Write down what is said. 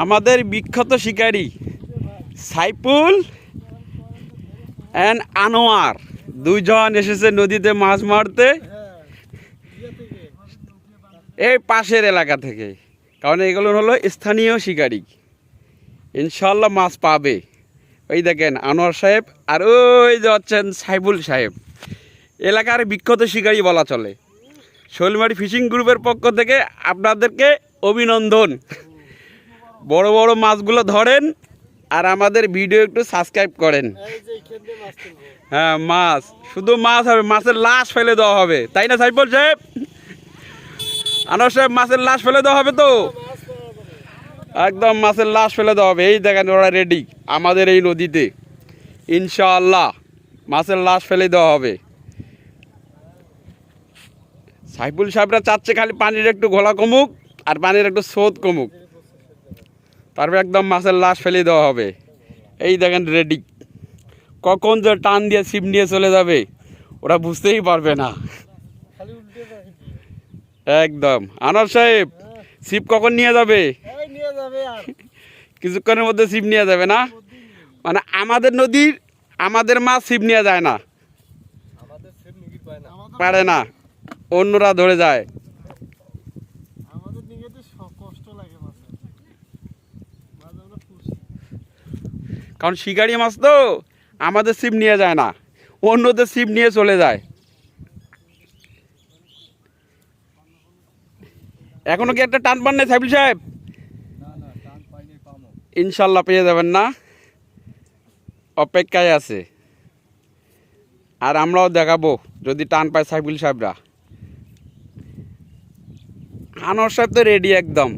আমাদের বিখ্যাত শিকারী সাইফুল অ্যান্ড আনোয়ার দুইজন এসেছে নদীতে মাছ মারতে এই পাশের এলাকা থেকে, কারণ এগুলো হলো স্থানীয় শিকারী। ইনশাল্লাহ মাছ পাবে। ওই দেখেন আনোয়ার সাহেব আর ওই যে হচ্ছেন সাইফুল সাহেব, এলাকার বিখ্যাত শিকারী বলা চলে। শৈলমারি ফিশিং গ্রুপের পক্ষ থেকে আপনাদেরকে অভিনন্দন। বড় বড় মাছগুলো ধরেন আর আমাদের ভিডিও একটু সাবস্ক্রাইব করেন। হ্যাঁ, মাছ শুধু মাছ হবে, মাছের লাশ ফেলে দেওয়া হবে, তাই না সাইফুল সাহেব? আনোয়ার সাহেব, মাছের লাশ ফেলে দেওয়া হবে তো? একদম মাছের লাশ ফেলে দেওয়া হবে। এই দেখেন ওরা রেডি আমাদের এই নদীতে। ইনশাআল্লাহ মাছের লাশ ফেলে দেওয়া হবে। সাইফুল সাহেবরা চাচ্ছে খালি পানির একটু ঘোলা কমুক আর পানির একটু স্রোত কমুক, তারপরে একদম মাছের লাশ ফেলে দেওয়া হবে। এই দেখেন রেডি। কখন যে টান দিয়ে ছিপ নিয়ে চলে যাবে ওরা বুঝতেই পারবে না। একদম আনোয়ার সাহেব, ছিপ কখন নিয়ে যাবে? কিছুক্ষণের মধ্যে ছিপ নিয়ে যাবে না? মানে আমাদের নদীর আমাদের মাছ ছিপ নিয়ে যায় না, পারে না, অন্যরা ধরে যায়। কারণ শিকারি মাছ তো আমাদের ছিপ নিয়ে যায় না, অন্যদের ছিপ নিয়ে চলে যায়। এখনো কি একটা টান পান নাই সাইফুল সাহেব? ইনশাল্লাহ পেয়ে যাবেন না, অপেক্ষায় আছে। আর আমরাও দেখাবো যদি টান পায় সাইফুল সাহেবরা। আনোয়ার সাহেব তো রেডি একদম।